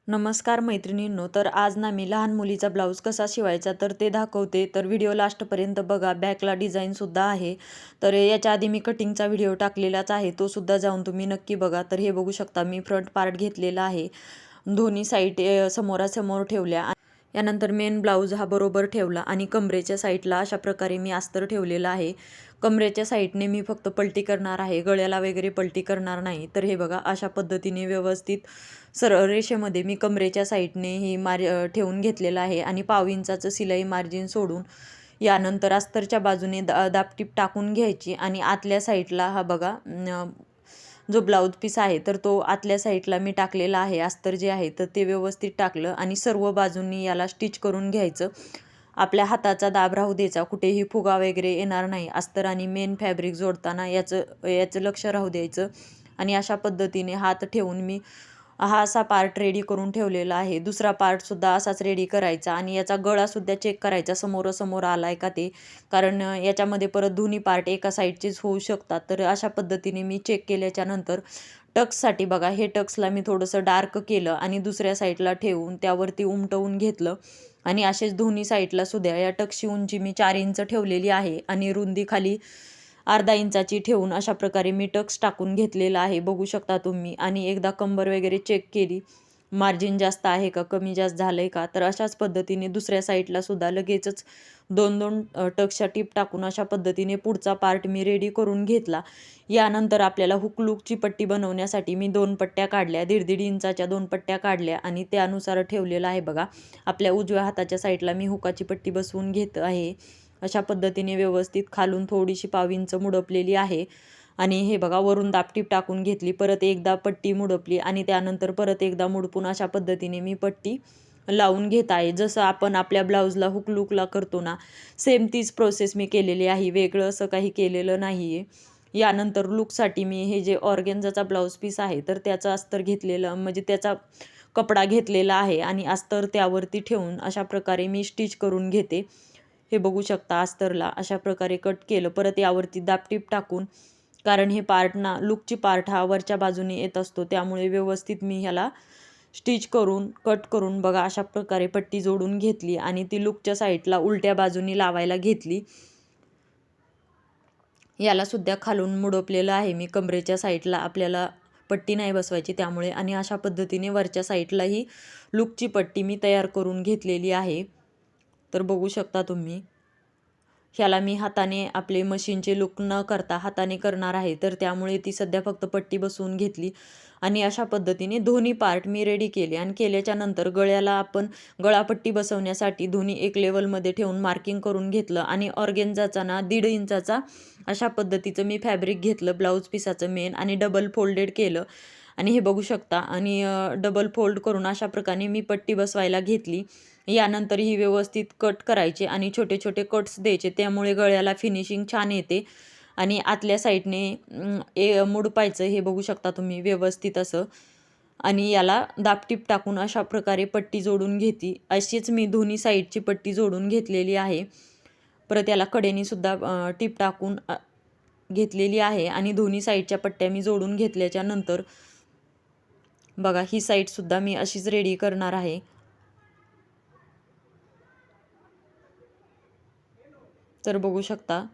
नमस्कार मैत्रिणींनो. तर आज ना मी लहान मुलीचा ब्लाऊज कसा शिवायचा तर ते दाखवते. तर व्हिडिओ लास्टपर्यंत बघा. बॅकला डिझाईनसुद्धा आहे. तर याच्या आधी मी कटिंगचा व्हिडिओ टाकलेलाच आहे, तो सुद्धा जाऊन तुम्ही नक्की बघा. तर हे बघू शकता, मी फ्रंट पार्ट घेतलेला आहे, दोन्ही साईड समोरासमोर ठेवल्या. यानंतर मेन ब्लाऊज हा बरोबर ठेवला आणि कमरेच्या साईडला अशा प्रकारे मी अस्तर ठेवलेला आहे. कमरेच्या साईडने मी फक्त पलटी करणार आहे, गळ्याला वगैरे पलटी करणार नाही. तर हे बघा, अशा पद्धतीने व्यवस्थित सरळ रेषेमध्ये मी कमरेच्या साईडने ही ठेवून घेतलेलं आहे आणि पाव इंचाचं शिलाई मार्जिन सोडून यानंतर अस्तरच्या बाजूने दापटीप टाकून घ्यायची आणि आतल्या साईडला हा बघा जो ब्लाऊज पीस आहे तर तो आतल्या साईडला मी टाकलेला आहे. अस्तर जे आहे तर ते व्यवस्थित टाकलं आणि सर्व बाजूंनी याला स्टिच करून घ्यायचं. आपल्या हाताचा दाब राहू द्यायचा, कुठेही फुगा वगैरे येणार नाही. अस्तर आणि मेन फॅब्रिक जोडताना याचं लक्ष राहू द्यायचं. आणि अशा पद्धतीने हात ठेवून मी हा असा पार्ट रेडी करून ठेवलेला आहे. दुसरा पार्टसुद्धा असाच रेडी करायचा आणि याचा गळासुद्धा चेक करायचा, समोरासमोर आला आहे का ते. कारण याच्यामध्ये परत दोन्ही पार्ट एका साईडचेच होऊ शकतात. तर अशा पद्धतीने मी चेक केल्याच्यानंतर टक्ससाठी बघा, हे टक्सला मी थोडंसं डार्क केलं आणि दुसऱ्या साईडला ठेवून त्यावरती उमटवून घेतलं. आणि असेच दोन्ही साईडला सुद्धा या टक्सची उंची मी 4 इंच ठेवलेली आहे आणि रुंदी खाली अर्धा इंचाची ठेवून अशा प्रकारे मी टक्स टाकून घेतलेला आहे, बघू शकता तुम्ही. आणि एकदा कंबर वगैरे चेक केली, मार्जिन जास्त आहे का, कमी जास्त झालं आहे का. तर अशाच पद्धतीने दुसऱ्या साईडला सुद्धा लगेचच 2-2 टक्सच्या टीप टाकून अशा पद्धतीने पुढचा पार्ट मी रेडी करून घेतला. यानंतर आपल्याला हुक लूकची पट्टी बनवण्यासाठी मी 2 पट्ट्या काढल्या, 1.5 इंचाच्या 2 पट्ट्या काढल्या आणि त्यानुसार ठेवलेलं आहे बघा. आपल्या उजव्या हाताच्या साईडला मी हुकाची पट्टी बसवून घेत आहे. अशा पद्धतीने व्यवस्थित खालून थोडीशी पाव इंच मुडपलेली आहे आणि हे बघा, वरून दापटीप टाकून घेतली. परत एकदा पट्टी मुडपली आणि त्यानंतर परत एकदा मुडपून अशा पद्धतीने मी पट्टी लावून घेत आहे. जसं आपण आपल्या ब्लाऊजला हुक लूकला करतो ना, सेम तीच प्रोसेस मी केलेली आहे, वेगळं असं काही केलेलं नाही आहे. यानंतर लूकसाठी मी हे जे ऑर्गेन्झाचा ब्लाऊज पीस आहे तर त्याचं अस्तर घेतलेलं, म्हणजे त्याचा कपडा घेतलेला आहे आणि अस्तर त्यावरती ठेवून अशा प्रकारे मी स्टिच करून घेते. हे बघू शकता, अस्तरला अशा प्रकारे कट केलं. परत यावरती दापटीप टाकून, कारण हे पार्ट ना, लूकची पार्ट हा वरच्या बाजूने येत असतो, त्यामुळे व्यवस्थित मी ह्याला स्टिच करून कट करून बघा अशा प्रकारे पट्टी जोडून घेतली आणि ती लूकच्या साईडला उलट्या बाजूनी लावायला घेतली. याला सुद्धा खालून मुडपलेलं आहे मी कमरेच्या साईडला, आपल्याला पट्टी नाही बसवायची त्यामुळे. आणि अशा पद्धतीने वरच्या साईडलाही लूकची पट्टी मी तयार करून घेतलेली आहे. तर बघू शकता तुम्ही. ह्याला मी हाताने, आपले मशीनचे लूक न करता हाताने करणार आहे, तर त्यामुळे ती सध्या फक्त पट्टी बसवून घेतली. आणि अशा पद्धतीने दोन्ही पार्ट मी रेडी केले. आणि केल्याच्या नंतर गळ्याला आपण गळापट्टी बसवण्यासाठी दोन्ही एक लेवलमध्ये ठेवून मार्किंग करून घेतलं आणि ऑर्गेन्झाचा ना 1.5 इंचाचा अशा पद्धतीचं मी फॅब्रिक घेतलं ब्लाऊज पिसाचं मेन आणि डबल फोल्डेड केलं. आणि हे बघू शकता. आणि डबल फोल्ड करून अशा प्रकारे मी पट्टी बसवायला घेतली. यानंतर ही व्यवस्थित कट करायचे आणि छोटे छोटे कट्स द्यायचे, त्यामुळे गळ्याला फिनिशिंग छान येते. आणि आतल्या साईडने मुडपायचं, हे बघू शकता तुम्ही व्यवस्थित असं. आणि याला दापटीप टाकून अशा प्रकारे पट्टी जोडून घेते. अशीच मी दोन्ही साईडची पट्टी जोडून घेतलेली आहे. परत याला कडेने सुद्धा टीप टाकून घेतलेली आहे आणि दोन्ही साईडच्या पट्ट्या मी जोडून घेतल्याच्या नंतर बघा, ही साईडसुद्धा मी अशीच रेडी करणार आहे. तर बघू शकता,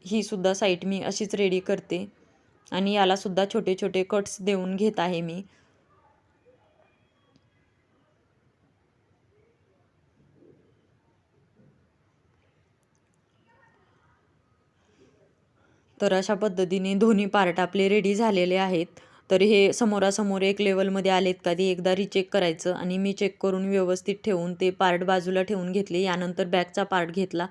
ही सुद्धा साईड मी अशीच रेडी करते आणि याला सुद्धा छोटे छोटे कट्स देऊन घेत आहे मी. तर अशा पद्धतीने दोन्ही पार्ट आपले रेडी झालेले आहेत. तर हे समोरासमोर एक लेवलमध्ये आलेत का ते एकदा रिचेक करायचं. आणि मी चेक करून व्यवस्थित ठेवून ते पार्ट बाजूला ठेवून घेतले. यानंतर बॅकचा पार्ट घेतला.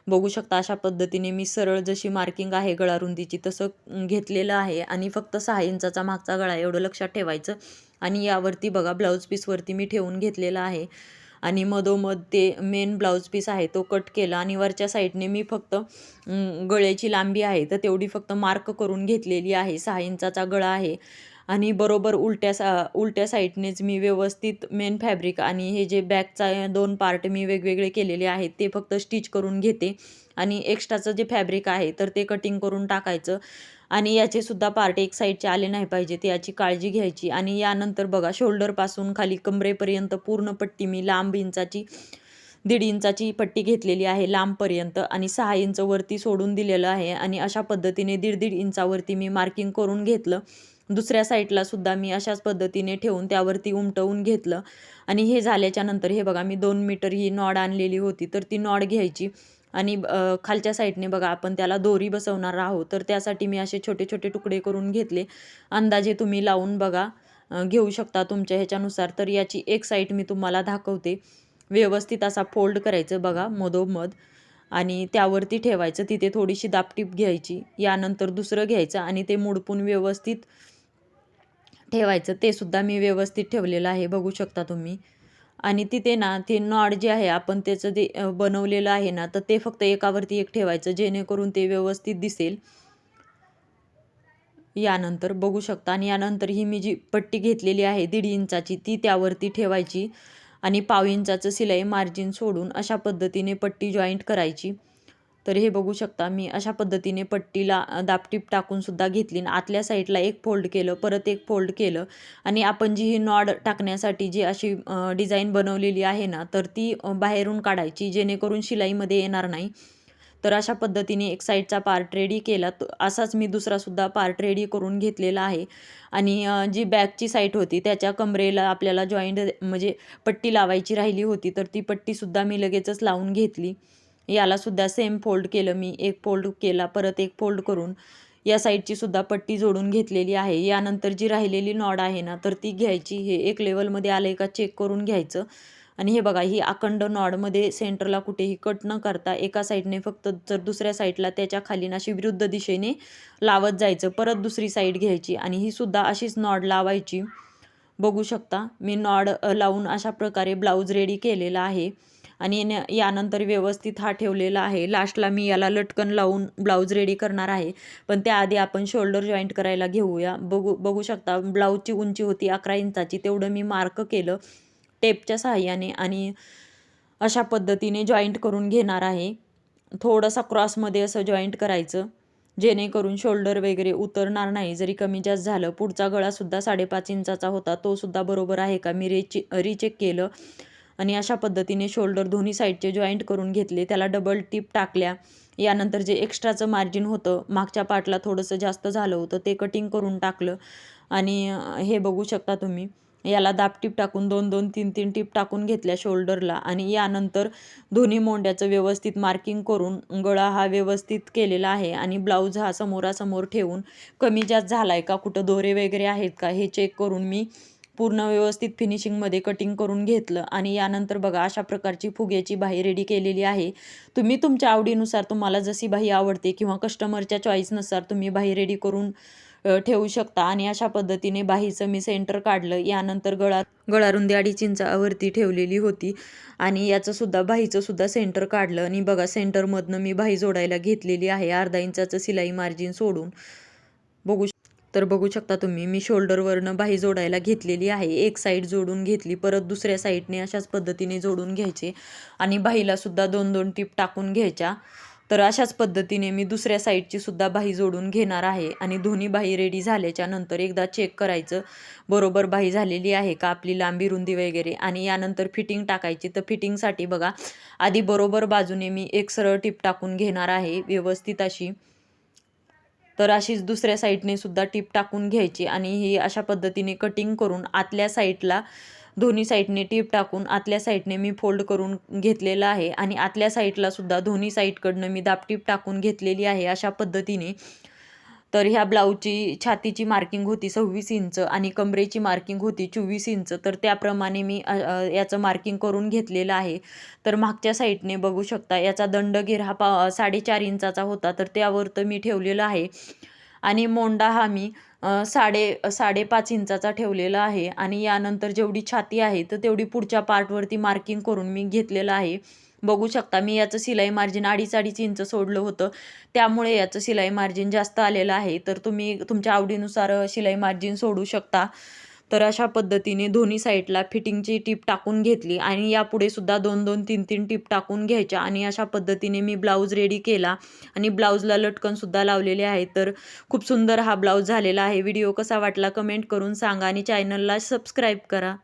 बघू शकता, अशा पद्धतीने मी सरळ जशी मार्किंग आहे गळा रुंदीची तसं घेतलेलं आहे आणि फक्त 6 इंचाचा मागचा गळा एवढं लक्षात ठेवायचं. आणि यावरती बघा, ब्लाऊज पीसवरती मी ठेवून घेतलेला आहे आणि मधोमध ते मेन ब्लाऊज पीस आहे तो कट केला. आणि वरच्या साईडने मी फक्त गळ्याची लांबी आहे तर तेवढी फक्त मार्क करून घेतलेली आहे. 6 इंचाचा गळा आहे आणि बरोबर उलट्या साईडनेच मी व्यवस्थित मेन फॅब्रिक आणि हे जे बॅकचा 2 पार्ट मी वेगवेगळे केलेले आहेत ते फक्त स्टिच करून घेते. आणि एक्स्ट्राचं जे फॅब्रिक आहे तर ते कटिंग करून टाकायचं. आणि याचेसुद्धा पार्ट एक साईडचे आले नाही पाहिजेत याची काळजी घ्यायची. आणि यानंतर बघा शोल्डरपासून खाली कमरेपर्यंत पूर्ण पट्टी मी लांब इंचाची 1.5 इंचाची पट्टी घेतलेली आहे लांबपर्यंत आणि 6 इंच वरती सोडून दिलेलं आहे. आणि अशा पद्धतीने 1.5 इंचावरती मी मार्किंग करून घेतलं. दुसऱ्या साईडला सुद्धा मी अशाच पद्धतीने ठेवून त्यावरती उमटवून घेतलं. आणि हे झाल्याच्या नंतर हे बघा मी 2 मीटर ही नॉड आणलेली होती तर ती नॉड घ्यायची. आणि खालच्या साईडने बघा आपण त्याला दोरी बसवणार आहोत तर त्यासाठी मी असे छोटे छोटे तुकडे करून घेतले. अंदाजे तुम्ही लावून बघा, घेऊ शकता तुमच्या ह्याच्यानुसार. तर याची एक साईड मी तुम्हाला दाखवते. व्यवस्थित असा फोल्ड करायचं बघा मधोमध आणि त्यावरती ठेवायचं. तिथे थोडीशी दापटीप घ्यायची. यानंतर दुसरं घ्यायचं आणि ते मुडपून व्यवस्थित ठेवायचं. ते सुद्धा मी व्यवस्थित ठेवलेलं आहे बघू शकता तुम्ही. आणि तिथे ना ते नॉड जे आहे आपण त्याचं जे बनवलेलं आहे ना तर ते फक्त एकावरती एक ठेवायचं जेणेकरून ते व्यवस्थित दिसेल. यानंतर बघू शकता आणि यानंतर ही मी जी पट्टी घेतलेली आहे 1.5 इंचाची ती त्यावरती ठेवायची. आणि 1/2 इंचाचं शिलाई मार्जिन सोडून अशा पद्धतीने पट्टी जॉईंट करायची. तर हे बघू शकता मी अशा पद्धतीने पट्टीला दापटीप टाकून सुद्धा घेतली आणि आतल्या साईडला एक फोल्ड केलं, परत एक फोल्ड केलं. आणि आपण जी ही नॉड टाकण्यासाठी जी अशी डिझाईन बनवलेली आहे ना तर ती बाहेरून काढायची जेणेकरून शिलाईमध्ये येणार नाही. तर अशा पद्धतीने एक साईडचा पार्ट रेडी केला. असाच मी दुसरासुद्धा पार्ट रेडी करून घेतलेला आहे. आणि जी बॅकची साईड होती त्याच्या कमरेला आपल्याला जॉईंट म्हणजे पट्टी लावायची राहिली होती तर ती पट्टीसुद्धा मी लगेचच लावून घेतली. यालासुद्धा सेम फोल्ड केलं मी. एक फोल्ड केला, परत एक फोल्ड करून या साईडची सुद्धा पट्टी जोडून घेतलेली आहे. यानंतर जी राहिलेली नॉड आहे ना तर ती घ्यायची. हे एक लेवलमध्ये आलं आहे का चेक करून घ्यायचं. आणि हे बघा ही अखंड नॉडमध्ये सेंटरला कुठेही कट न करता एका साईडने फक्त जर दुसऱ्या साईडला त्याच्या खालीन अशी विरुद्ध दिशेने लावत जायचं. परत दुसरी साईड घ्यायची आणि ही सुद्धा अशीच नॉड लावायची. बघू शकता मी नॉड लावून अशा प्रकारे ब्लाऊज रेडी केलेला आहे. आणि यानंतर व्यवस्थित हा ठेवलेला आहे. लास्टला मी याला लटकन लावून ब्लाऊज रेडी करणार आहे. पण त्याआधी आपण शोल्डर जॉईंट करायला घेऊया. बघू शकता ब्लाऊजची उंची होती 11 इंचाची. तेवढं मी मार्क केलं टेपच्या सहाय्याने आणि अशा पद्धतीने जॉईंट करून घेणार आहे. थोडंसं क्रॉसमध्ये असं जॉईंट करायचं जेणेकरून शोल्डर वगैरे उतरणार नाही जरी कमी जास्त झालं. पुढचा गळासुद्धा 5.5 इंचाचा होता तोसुद्धा बरोबर आहे का मी रिचेक केलं. आणि अशा पद्धतीने शोल्डर दोन्ही साईडचे जॉईंट करून घेतले. त्याला डबल टिप टाकल्या. यानंतर जे एक्स्ट्राचं मार्जिन होतं मागच्या पार्टला थोडंसं जास्त झालं होतं ते कटिंग करून टाकलं. आणि हे बघू शकता तुम्ही याला दापटीप टाकून 2-2, 3-3 टीप टाकून घेतल्या शोल्डरला. आणि यानंतर दोन्ही मोंड्याचं व्यवस्थित मार्किंग करून गळा हा व्यवस्थित केलेला आहे. आणि ब्लाऊज हा समोरासमोर ठेवून कमी जास्त झाला आहे का, कुठं दोरे वगैरे आहेत का हे चेक करून मी पूर्ण व्यवस्थित फिनिशिंगमध्ये कटिंग करून घेतलं. आणि यानंतर बघा अशा प्रकारची फुग्याची बाही रेडी केलेली आहे. तुम्ही तुमच्या आवडीनुसार तुम्हाला जशी बाही आवडते किंवा कस्टमरच्या चॉईसनुसार तुम्ही बाही रेडी करून ठेवू शकता. आणि अशा पद्धतीने बाहीचं मी सेंटर काढलं. यानंतर गळा रुंदी 2.5 इंचावरती ठेवलेली होती. आणि याचंसुद्धा बाहीचंसुद्धा सेंटर काढलं. आणि बघा सेंटरमधनं मी बाही जोडायला घेतलेली आहे 1/2 इंचाचं शिलाई मार्जिन सोडून. बघू शकता तुम्ही मी शोल्डरवरनं बाही जोडायला घेतलेली आहे. एक साईड जोडून घेतली, परत दुसऱ्या साईडने अशाच पद्धतीने जोडून घ्यायचे. आणि बाहीलासुद्धा 2-2 टीप टाकून घ्यायच्या. तर अशाच पद्धतीने मी दुसऱ्या साईडची सुद्धा बाही जोडून घेणार आहे. आणि दोन्ही बाही रेडी झाल्याच्या नंतर एकदा चेक करायचं बरोबर बाही झालेली आहे का आपली लांबी रुंदी वगैरे. आणि यानंतर फिटिंग टाकायची. तर फिटिंगसाठी बघा आधी बरोबर बाजूने मी एक सरळ टीप टाकून घेणार आहे व्यवस्थित अशी. तर अशीच दुसऱ्या साईडने सुद्धा टीप टाकून घ्यायची. आणि ही अशा पद्धतीने कटिंग करून आतल्या साईडला दोन्ही साईडने टीप टाकून आतल्या साईडने मी फोल्ड करून घेतलेलं आहे. आणि आतल्या साईडला सुद्धा दोन्ही साईडकडनं मी दापटीप टाकून घेतलेली आहे अशा पद्धतीने. तर ह्या ब्लाऊजची छातीची मार्किंग होती 26 इंच आणि कमरेची मार्किंग होती 24 इंच. तर त्याप्रमाणे मी याचं मार्किंग करून घेतलेलं आहे. तर मागच्या साईडने बघू शकता याचा दंडगेर हा 4.5 इंचाचा होता तर त्यावर तर मी ठेवलेला आहे. आणि मोंडा हा मी 5.5 इंचाचा ठेवलेला आहे. आणि यानंतर जेवढी छाती आहे तर तेवढी पुढच्या पार्टवरती मार्किंग करून मी घेतलेलं आहे. बघू शकता मी याचं शिलाई मार्जिन 2.5 इंच सोडलं होतं, त्यामुळे याचं शिलाई मार्जिन जास्त आलेलं आहे. तर तुम्ही तुमच्या आवडीनुसार शिलाई मार्जिन सोडू शकता. तर अशा पद्धतीने दोन्ही साईडला फिटिंगची टीप टाकून घेतली आणि यापुढे सुद्धा 2-2, 3-3 टीप टाकून घ्यायच्या आणि अशा पद्धतीने मी ब्लाऊज रेडी केला आणि ब्लाऊजला लटकनसुद्धा लावलेले आहे. तर खूप सुंदर हा ब्लाऊज झालेला आहे. व्हिडिओ कसा वाटला कमेंट करून सांगा आणि चॅनलला सबस्क्राईब करा.